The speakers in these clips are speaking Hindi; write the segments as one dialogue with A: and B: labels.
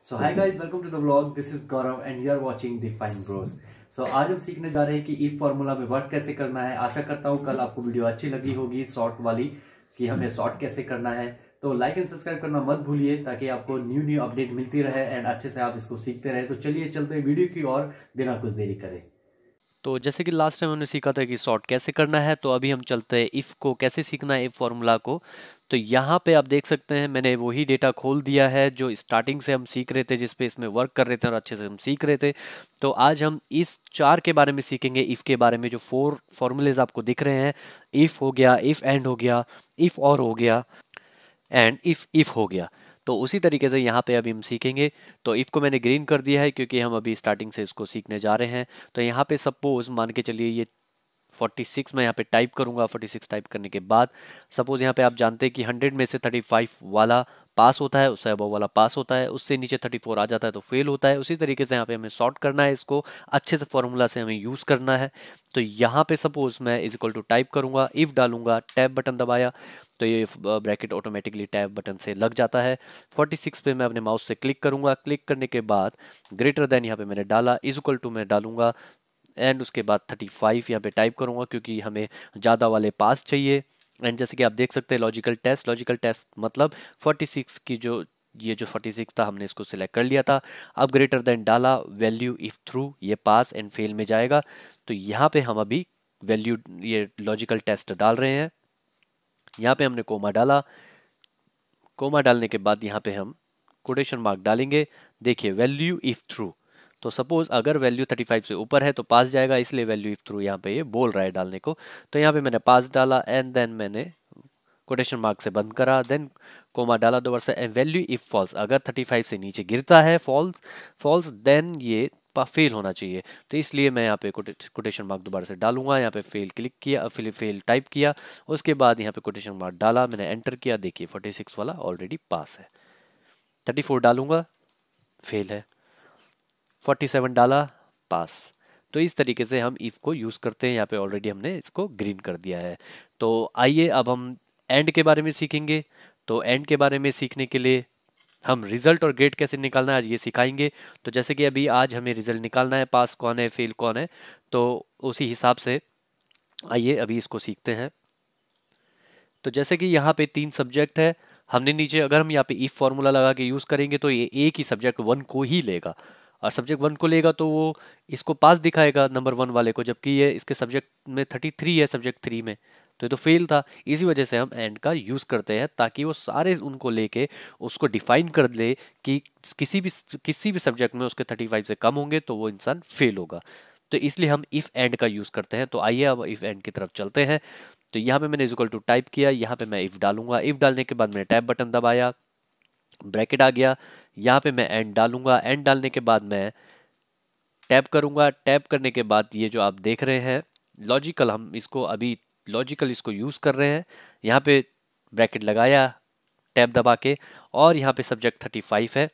A: So hi guys, welcome to the vlog. This is Gaurav and you are watching the fine bros. So आज हम सीखने जा रहे हैं कि इफ फॉर्मूला में वर्क कैसे करना है। आशा करता हूँ कल आपको वीडियो अच्छी लगी होगी शॉर्ट वाली, कि हमें शॉर्ट कैसे करना है। तो लाइक एंड सब्सक्राइब करना मत भूलिए ताकि आपको न्यू न्यू अपडेट मिलती रहे एंड अच्छे से आप इसको सीखते रहे। तो चलिए चलते हैं वीडियो की और बिना कुछ देरी करें। तो जैसे कि लास्ट टाइम हमने सीखा था कि सॉर्ट कैसे करना है, तो अभी हम चलते हैं इफ़ को कैसे सीखना है, इफ़ फॉर्मूला को। तो यहाँ पे आप देख सकते हैं मैंने वही डेटा खोल दिया है जो स्टार्टिंग से हम सीख रहे थे, जिस पे इसमें वर्क कर रहे थे और अच्छे से हम सीख रहे थे। तो आज हम इस चार के बारे में सीखेंगे, इफ़ के बारे में। जो 4 फॉर्मूलेज आपको दिख रहे हैं, इफ़ हो गया, इफ़ एंड हो गया, इफ़ और हो गया एंड इफ हो गया। तो उसी तरीके से यहाँ पे अभी हम सीखेंगे। तो इफ को मैंने ग्रीन कर दिया है क्योंकि हम अभी स्टार्टिंग से इसको सीखने जा रहे हैं। तो यहाँ पे सपोज मान के चलिए ये 46 मैं यहाँ पे टाइप करूंगा। 46 टाइप करने के बाद सपोज यहाँ पे आप जानते हैं कि 100 में से 35 वाला पास होता है, उससे अबव वाला पास होता है, उससे नीचे 34 आ जाता है तो फेल होता है। उसी तरीके से यहाँ पे हमें सॉर्ट करना है, इसको अच्छे से फॉर्मूला से हमें यूज़ करना है। तो यहाँ पे सपोज मैं इज इक्वल टू टाइप करूंगा, इफ डालूंगा, टैब बटन दबाया तो ये ब्रैकेट ऑटोमेटिकली टैब बटन से लग जाता है। 46 पे मैं अपने माउस से क्लिक करूंगा। क्लिक करने के बाद ग्रेटर देन यहाँ पे मैंने डाला, इज इक्वल टू मैं डालूंगा एंड उसके बाद 35 यहाँ पे टाइप करूंगा क्योंकि हमें ज़्यादा वाले पास चाहिए। एंड जैसे कि आप देख सकते हैं लॉजिकल टेस्ट मतलब 46 की जो ये जो 46 था हमने इसको सिलेक्ट कर लिया था। अब ग्रेटर देन डाला, वैल्यू इफ थ्रू, ये पास एंड फेल में जाएगा। तो यहाँ पे हम अभी वैल्यू ये लॉजिकल टेस्ट डाल रहे हैं। यहाँ पे हमने कोमा डाला। कोमा डालने के बाद यहाँ पे हम कोटेशन मार्क डालेंगे। देखिए वैल्यू इफ थ्रू, तो सपोज अगर वैल्यू 35 से ऊपर है तो पास जाएगा, इसलिए वैल्यू इफ थ्रू यहाँ पे ये बोल रहा है डालने को। तो यहाँ पे मैंने पास डाला एंड देन मैंने कोटेशन मार्क से बंद करा, देन कोमा डाला दोबारा से। वैल्यू इफ फॉल्स, अगर 35 से नीचे गिरता है फॉल्स फॉल्स देन ये फेल होना चाहिए। तो इसलिए मैं यहाँ पे कोटेशन मार्क दोबारा से डालूंगा। यहाँ पे फेल क्लिक किया, फेल टाइप किया, उसके बाद यहाँ पे कोटेशन मार्क डाला, मैंने एंटर किया। देखिए 46 वाला ऑलरेडी पास है। 34 डालूंगा, फेल है। 47 डाला, पास। तो इस तरीके से हम इफ को यूज करते हैं। यहाँ पे ऑलरेडी हमने इसको ग्रीन कर दिया है। तो आइए अब हम एंड के बारे में सीखेंगे। तो एंड के बारे में सीखने के लिए हम रिजल्ट और ग्रेड कैसे निकालना है आज ये सिखाएंगे। तो जैसे कि अभी आज हमें रिजल्ट निकालना है, पास कौन है फेल कौन है, तो उसी हिसाब से आइए अभी इसको सीखते हैं। तो जैसे कि यहाँ पे 3 सब्जेक्ट है, हमने नीचे अगर हम यहाँ पे इफ फॉर्मूला लगा के यूज करेंगे तो ये एक ही सब्जेक्ट 1 को ही लेगा, और सब्जेक्ट 1 को लेगा तो वो इसको पास दिखाएगा नंबर 1 वाले को, जबकि ये इसके सब्जेक्ट में 33 है सब्जेक्ट 3 में, तो ये तो फेल था। इसी वजह से हम एंड का यूज करते हैं ताकि वो सारे उनको लेके उसको डिफाइन कर ले कि किसी भी सब्जेक्ट में उसके 35 से कम होंगे तो वो इंसान फेल होगा। तो इसलिए हम इफ एंड का यूज करते हैं। तो आइए अब इफ एंड की तरफ चलते हैं। तो यहाँ पे मैंने इज इक्वल टू टाइप किया, यहाँ पे मैं इफ डालूंगा। इफ डालने के बाद मैंने टैब बटन दबाया, ब्रैकेट आ गया। यहाँ पे मैं एंड डालूंगा। एंड डालने के बाद मैं टैब करूंगा। टैब करने के बाद ये जो आप देख रहे हैं लॉजिकल, हम इसको अभी लॉजिकल इसको यूज कर रहे हैं। यहाँ पे ब्रैकेट लगाया टैब दबा के, और यहाँ पे सब्जेक्ट 35 है।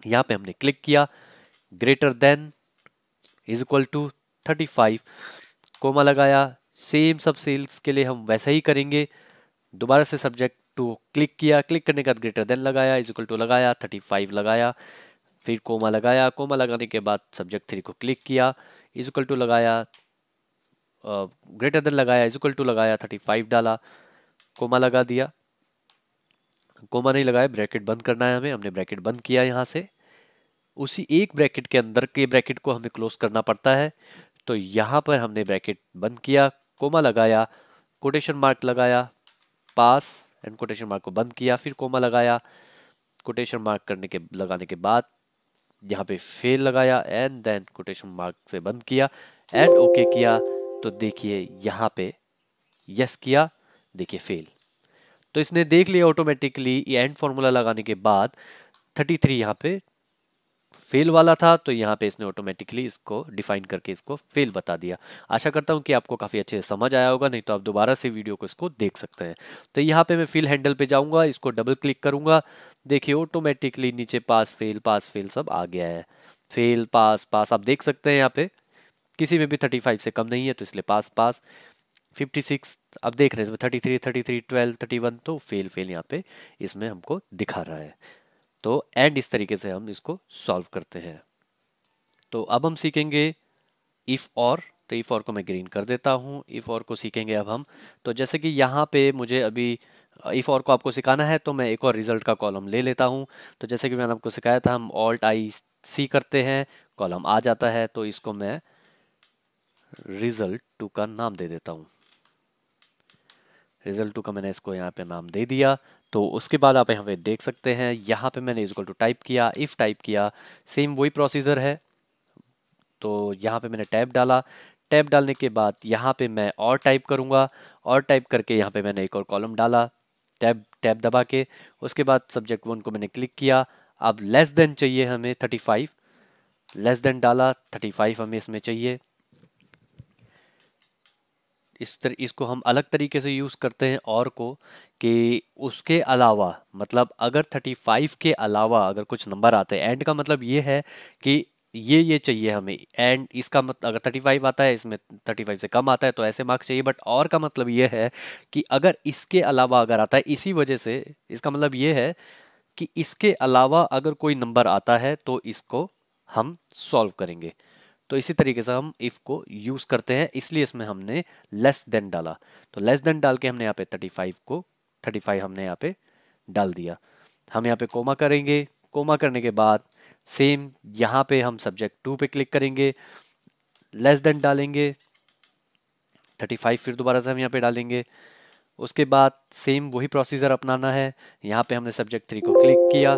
A: यहाँ पे हमने क्लिक किया, greater than is equal to 35, comma लगाया। सेम सब सेल्स के लिए हम वैसा ही करेंगे। दोबारा से सब्जेक्ट टू क्लिक किया, क्लिक करने के बाद ग्रेटर देन लगाया, इज इक्वल टू लगाया, 35 लगाया, फिर कोमा लगाया। कोमा लगाने के बाद सब्जेक्ट 3 को क्लिक किया, इज इक्वल टू लगाया, ग्रेटर देन लगाया, इज इक्वल टू लगाया, 35 डाला, कोमा लगा दिया। कोमा नहीं लगाया, ब्रैकेट बंद करना है हमें, हमने ब्रैकेट बंद किया। यहाँ से उसी एक ब्रैकेट के अंदर के ब्रैकेट को हमें क्लोज करना पड़ता है। तो यहाँ पर हमने ब्रैकेट बंद किया, कोमा लगाया, कोटेशन मार्क लगाया, पास एंड कोटेशन मार्क को बंद किया, फिर कोमा लगाया, कोटेशन मार्क लगाने के बाद यहाँ पे फेल लगाया एंड देन कोटेशन मार्क से बंद किया एंड ओके किया। तो देखिए यहाँ पे यस किया, देखिए फेल। तो इसने देख लिया ऑटोमेटिकली एंड फॉर्मूला लगाने के बाद 33 यहाँ पे फेल वाला था, तो यहाँ पे इसने ऑटोमेटिकली इसको डिफाइन करके इसको फेल बता दिया। आशा करता हूँ कि आपको काफ़ी अच्छे से समझ आया होगा, नहीं तो आप दोबारा से वीडियो को इसको देख सकते हैं। तो यहाँ पे मैं फिल हैंडल पे जाऊँगा, इसको डबल क्लिक करूँगा, देखिए ऑटोमेटिकली नीचे पास फेल सब आ गया है। फेल पास पास आप देख सकते हैं यहाँ पे किसी में भी 35 से कम नहीं है, तो इसलिए पास पास। 56 अब देख रहे हैं इसमें 33 33 12 31, तो फेल फेल यहाँ पे इसमें हमको दिखा रहा है।
B: तो एंड इस तरीके से हम इसको सॉल्व करते हैं। तो अब हम सीखेंगे इफ और। तो इफ और को मैं ग्रीन कर देता हूँ। इफ और को सीखेंगे अब हम। तो जैसे कि यहाँ पे मुझे अभी इफ और को आपको सिखाना है, तो मैं एक और रिजल्ट का कॉलम ले लेता हूँ। तो जैसे कि मैंने आपको सिखाया था, हम ऑल्ट आई सी करते हैं, कॉलम आ जाता है। तो इसको मैं रिजल्ट टू का नाम दे देता हूँ। रिजल्ट टू का मैंने इसको यहाँ पे नाम दे दिया। तो उसके बाद आप यहाँ पे देख सकते हैं, यहाँ पे मैंने इक्वल टू टाइप किया, इफ टाइप किया, सेम वही प्रोसीजर है। तो यहाँ पे मैंने टैब डाला। टैब डालने के बाद यहाँ पे मैं और टाइप करूँगा, और टाइप करके यहाँ पे मैंने एक और कॉलम डाला, टैब टैब दबा के। उसके बाद सब्जेक्ट 1 को मैंने क्लिक किया। अब लेस देन चाहिए हमें 35, लेस देन डाला, 35 हमें इसमें चाहिए। इसको हम अलग तरीके से यूज़ करते हैं और को, कि उसके अलावा, मतलब अगर 35 के अलावा अगर कुछ नंबर आते हैं, एंड का मतलब ये है कि ये चाहिए हमें। एंड इसका मतलब अगर 35 आता है, इसमें 35 से कम आता है तो ऐसे मार्क्स चाहिए। बट और का मतलब ये है कि अगर इसके अलावा अगर आता है, इसी वजह से इसका मतलब ये है कि इसके अलावा अगर कोई नंबर आता है तो इसको हम सॉल्व करेंगे। तो इसी तरीके से हम इफ को यूज करते हैं, इसलिए इसमें हमने लेस देन डाला। तो लेस देन डाल के हमने यहाँ पे 35 हमने यहाँ पे डाल दिया। हम यहाँ पे कोमा करेंगे। कोमा करने के बाद सेम यहाँ पे हम सब्जेक्ट 2 पे क्लिक करेंगे, लेस देन डालेंगे, 35 फिर दोबारा से हम यहाँ पे डालेंगे। उसके बाद सेम वही प्रोसीजर अपनाना है। यहाँ पे हमने सब्जेक्ट 3 को क्लिक किया,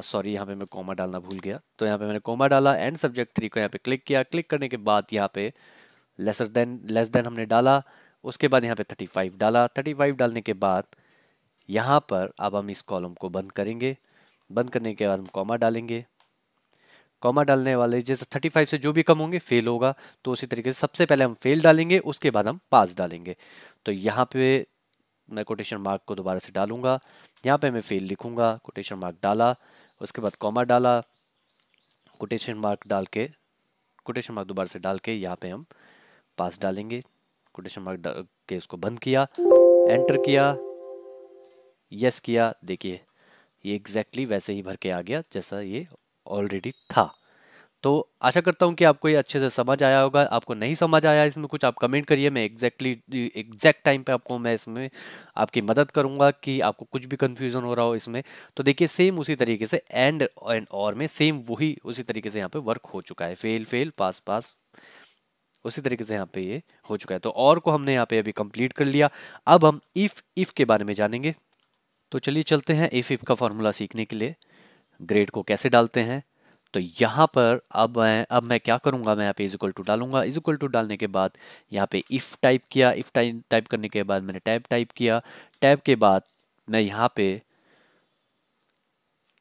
B: सॉरी यहाँ पे मैं कोमा डालना भूल गया। तो यहाँ पे मैंने कोमा डाला, एंड सब्जेक्ट 3 को यहाँ पे क्लिक किया। क्लिक करने के बाद यहाँ पे लेस देन हमने डाला। उसके बाद यहाँ पे 35 डाला। 35 डालने के बाद यहाँ पर अब हम इस कॉलम को बंद करेंगे। बंद करने के बाद हम कॉमा डालेंगे। कॉमा डालने वाले जैसे 35 से जो भी कम होंगे फेल होगा। तो उसी तरीके से सबसे पहले हम फेल डालेंगे, उसके बाद हम पास डालेंगे। तो यहाँ पे मैं कोटेशन मार्क को दोबारा से डालूंगा। यहाँ पे मैं फेल लिखूंगा, कोटेशन मार्क डाला, उसके बाद कॉमा डाला, कोटेशन मार्क डाल के, कोटेशन मार्क दोबारा से डाल के यहाँ पे हम पास डालेंगे। कोटेशन मार्क डाल के इसको बंद किया, एंटर किया, यस किया। देखिए ये एग्जैक्टली वैसे ही भर के आ गया जैसा ये ऑलरेडी था। तो आशा करता हूँ कि आपको ये अच्छे से समझ आया होगा। आपको नहीं समझ आया इसमें कुछ, आप कमेंट करिए, मैं एग्जैक्ट टाइम पे आपको मैं इसमें आपकी मदद करूंगा कि आपको कुछ भी कंफ्यूजन हो रहा हो इसमें। तो देखिए सेम उसी तरीके से एंड और में सेम वही उसी तरीके से यहाँ पे वर्क हो चुका है। फेल फेल पास पास उसी तरीके से यहाँ पे ये हो चुका है। तो और को हमने यहाँ पे अभी कंप्लीट कर लिया। अब हम इफ के बारे में जानेंगे। तो चलिए चलते हैं इफ का फॉर्मूला सीखने के लिए, ग्रेड को कैसे डालते हैं। तो यहाँ पर अब मैं क्या करूँगा, मैं यहाँ पे इज इक्वल टू डालूंगा। इज इक्वल टू डालने के बाद यहाँ पे इफ टाइप किया। इफ टाइप करने के बाद मैंने टैब टाइप किया। टैब के बाद मैं यहाँ पे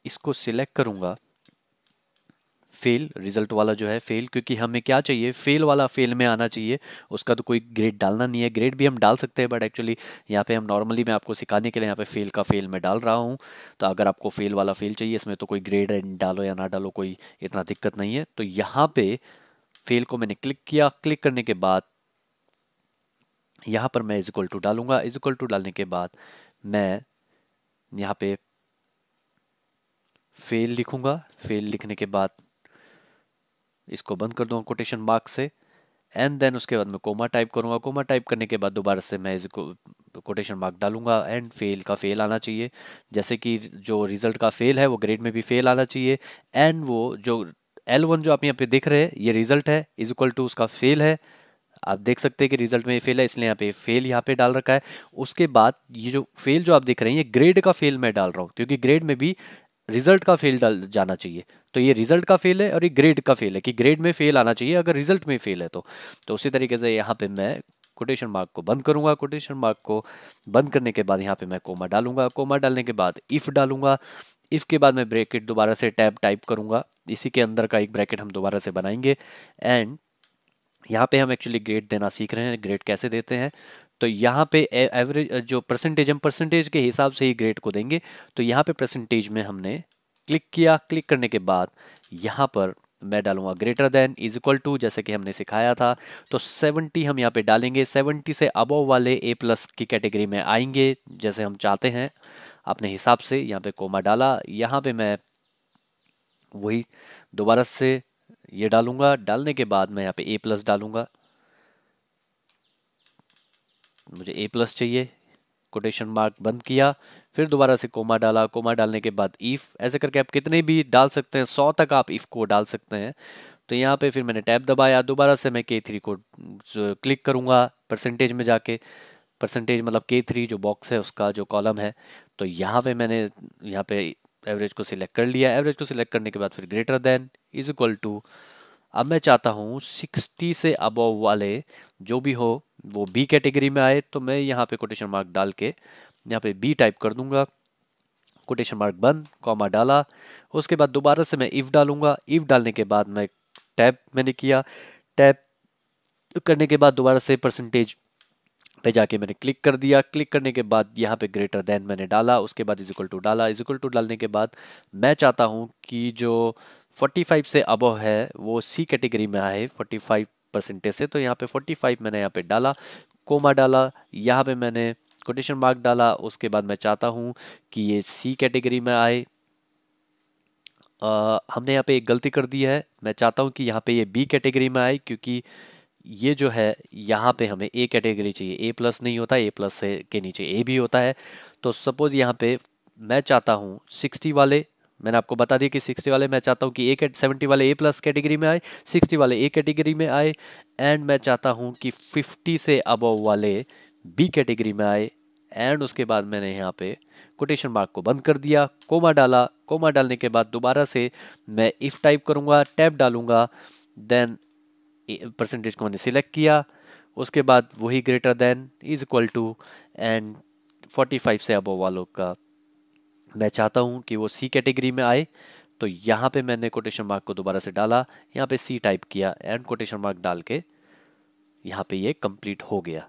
B: इसको सिलेक्ट करूँगा, फेल रिजल्ट वाला जो है फेल, क्योंकि हमें क्या चाहिए, फेल वाला फेल में आना चाहिए। उसका तो कोई ग्रेड डालना नहीं है। ग्रेड भी हम डाल सकते हैं बट एक्चुअली यहाँ पे हम नॉर्मली, मैं आपको सिखाने के लिए यहाँ पे फेल का फेल में डाल रहा हूँ। तो अगर आपको फेल वाला फेल चाहिए, इसमें तो कोई ग्रेड डालो या ना डालो कोई इतना दिक्कत नहीं है। तो यहाँ पे फेल को मैंने क्लिक किया। क्लिक करने के बाद यहाँ पर मैं इज इक्वल टू डालूंगा। इज इक्वल टू डालने के बाद मैं यहाँ पे फेल लिखूंगा। फेल लिखने के बाद इसको बंद कर दूंगा कोटेशन मार्क से, एंड देन उसके बाद मैं कोमा टाइप करूंगा। कोमा टाइप करने के बाद दोबारा से मैं इसको कोटेशन मार्क डालूंगा, एंड फेल का फेल आना चाहिए। जैसे कि जो रिजल्ट का फेल है वो ग्रेड में भी फेल आना चाहिए। एंड वो जो L1 जो आप यहाँ पे देख रहे हैं ये रिजल्ट है, इज इक्वल टू उसका फेल है। आप देख सकते हैं कि रिजल्ट में फेल है, इसलिए यहाँ पे फेल यहाँ पे डाल रखा है। उसके बाद ये जो फेल जो आप देख रहे हैं, ये ग्रेड का फेल मैं डाल रहा हूँ, क्योंकि ग्रेड में भी रिजल्ट का फेल डाल जाना चाहिए। तो ये रिजल्ट का फेल है और ये ग्रेड का फेल है, कि ग्रेड में फेल आना चाहिए अगर रिजल्ट में फेल है तो उसी तरीके से यहाँ पे मैं कोटेशन मार्क को बंद करूंगा। कोटेशन मार्क को बंद करने के बाद यहाँ पे मैं कोमा डालूंगा। कोमा डालने के बाद इफ डालूंगा। इफ के बाद मैं ब्रैकेट दोबारा से टैब टाइप करूंगा। इसी के अंदर का एक ब्रैकेट हम दोबारा से बनाएंगे। एंड यहाँ पे हम एक्चुअली ग्रेड देना सीख रहे हैं। ग्रेड कैसे देते हैं, तो यहाँ पे एवरेज जो परसेंटेज, हम परसेंटेज के हिसाब से ही ग्रेड को देंगे। तो यहाँ पे परसेंटेज में हमने क्लिक किया। क्लिक करने के बाद यहाँ पर मैं डालूंगा greater than is equal to, जैसे कि हमने सिखाया था। तो 70 हम यहाँ पे डालेंगे। 70 से अबव वाले A+ की कैटेगरी में आएंगे जैसे हम चाहते हैं। अपने हिसाब से यहाँ पे कोमा डाला। यहाँ पे मैं वही दोबारा से ये डालूंगा। डालने के बाद मैं यहाँ पे ए प्लस डालूंगा, मुझे ए प्लस चाहिए, कोटेशन मार्क बंद किया, फिर दोबारा से कोमा डाला। कोमा डालने के बाद इफ, ऐसे करके आप कितने भी डाल सकते हैं, 100 तक आप इफ को डाल सकते हैं। तो यहाँ पे फिर मैंने टैब दबाया, दोबारा से मैं K3 को क्लिक करूंगा परसेंटेज में जाके, परसेंटेज मतलब K3 जो बॉक्स है उसका जो कॉलम है। तो यहाँ पे मैंने यहाँ पे एवरेज को सिलेक्ट कर लिया। एवरेज को सिलेक्ट करने के बाद फिर greater than is equal to, अब मैं चाहता हूँ 60 से अबव वाले जो भी हो वो बी कैटेगरी में आए। तो मैं यहाँ पे कोटेशन मार्क डाल के यहाँ पे बी टाइप कर दूंगा, कोटेशन मार्क बंद, कॉमा डाला। उसके बाद दोबारा से मैं इफ डालूंगा। इफ डालने के बाद मैं टैब मैंने किया, टैब करने के बाद दोबारा से परसेंटेज पे जाके मैंने क्लिक कर दिया। क्लिक करने के बाद यहाँ पे ग्रेटर देन मैंने डाला, उसके बाद इज इक्वल टू डाला। इज इक्वल टू डालने के बाद मैं चाहता हूँ कि जो 45 से अबव है वो सी कैटेगरी में आए 45% से। तो यहाँ पे 45 मैंने यहाँ पे डाला, कोमा डाला, यहाँ पे मैंने कोटेशन मार्क डाला। उसके बाद मैं चाहता हूँ कि ये सी कैटेगरी में आए। हमने यहाँ पे एक गलती कर दी है, मैं चाहता हूँ कि यहाँ पे ये बी कैटेगरी में आए, क्योंकि ये जो है यहाँ पे हमें ए कैटेगरी चाहिए, ए प्लस नहीं होता, ए प्लस से के नीचे ए भी होता है। तो सपोज यहाँ पे मैं चाहता हूँ 60 वाले, मैंने आपको बता दिया कि 60 वाले मैं चाहता हूँ कि 70 वाले ए प्लस कैटेगरी में आए, 60 वाले ए कैटेगरी में आए, एंड मैं चाहता हूँ कि 50 से अबव वाले बी कैटेगरी में आए। एंड उसके बाद मैंने यहाँ पे कोटेशन मार्क को बंद कर दिया, कोमा डाला। कोमा डालने के बाद दोबारा से मैं इफ टाइप करूँगा, टैब डालूंगा, देन परसेंटेज को मैंने सिलेक्ट किया। उसके बाद वही greater than is equal to and 45 से अबव वालों का मैं चाहता हूँ कि वो सी कैटेगरी में आए। तो यहाँ पे मैंने कोटेशन मार्क को दोबारा से डाला, यहाँ पे सी टाइप किया एंड कोटेशन मार्क डाल के यहाँ पे ये कंप्लीट हो गया।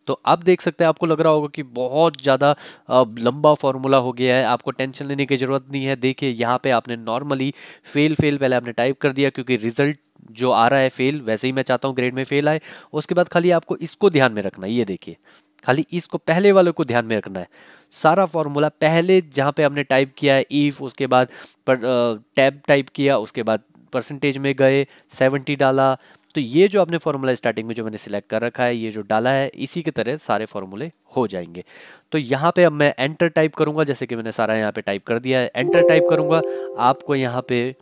B: तो आप देख सकते हैं, आपको लग रहा होगा कि बहुत ज़्यादा लंबा फॉर्मूला हो गया है, आपको टेंशन लेने की ज़रूरत नहीं है। देखिए यहाँ पे आपने नॉर्मली फेल फेल पहले आपने टाइप कर दिया, क्योंकि रिजल्ट जो आ रहा है फेल, वैसे ही मैं चाहता हूँ ग्रेड में फेल आए। उसके बाद खाली आपको इसको ध्यान में रखना है, ये देखिए खाली इसको पहले वाले को ध्यान में रखना है। सारा फॉर्मूला पहले जहाँ पे हमने टाइप किया है इफ, उसके बाद टैब टाइप किया, उसके बाद परसेंटेज में गए 70 डाला। तो ये जो आपने फॉर्मूला स्टार्टिंग में जो मैंने सिलेक्ट कर रखा है, ये जो डाला है, इसी की तरह सारे फॉर्मूले हो जाएंगे। तो यहाँ पे अब मैं एंटर टाइप करूंगा, जैसे कि मैंने सारा यहाँ पे टाइप कर दिया है, एंटर टाइप करूंगा। आपको यहाँ पे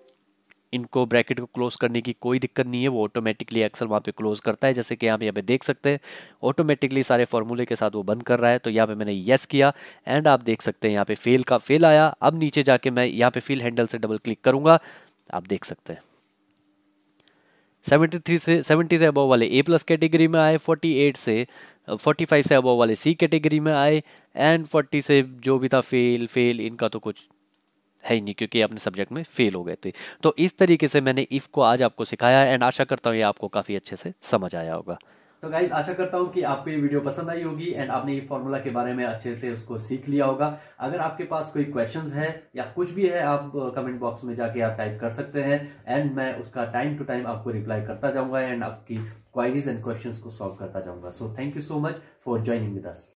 B: इनको ब्रैकेट को क्लोज करने की कोई दिक्कत नहीं है, वो ऑटोमेटिकली एक्सेल वहाँ पे क्लोज करता है। जैसे कि आप यहाँ पे देख सकते हैं ऑटोमेटिकली सारे फॉर्मूले के साथ वो बंद कर रहा है। तो यहाँ पे मैंने यस किया एंड आप देख सकते हैं यहाँ पे फेल का फेल आया। अब नीचे जाके मैं यहाँ पे फिल हैंडल से डबल क्लिक करूंगा, आप देख सकते हैं 70 से अबव वाले ए प्लस कैटेगरी में आए, 45 से अबव वाले सी कैटेगरी में आए, एंड 40 से जो भी था फेल फेल, इनका तो कुछ है ही नहीं क्योंकि अपने सब्जेक्ट में फेल हो गए थे। तो इस तरीके से मैंने इफ को आज आपको सिखाया एंड आशा करता हूँ ये आपको काफ़ी अच्छे से समझ आया होगा।
A: तो गाइज आशा करता हूँ कि आपको ये वीडियो पसंद आई होगी एंड आपने ये फॉर्मूला के बारे में अच्छे से उसको सीख लिया होगा। अगर आपके पास कोई क्वेश्चंस है या कुछ भी है, आप कमेंट बॉक्स में जाके आप टाइप कर सकते हैं एंड मैं उसका टाइम टू टाइम आपको रिप्लाई करता जाऊंगा एंड आपकी क्वायरीज एंड क्वेश्चंस को सॉल्व करता जाऊंगा। So thank you so much for joining with us.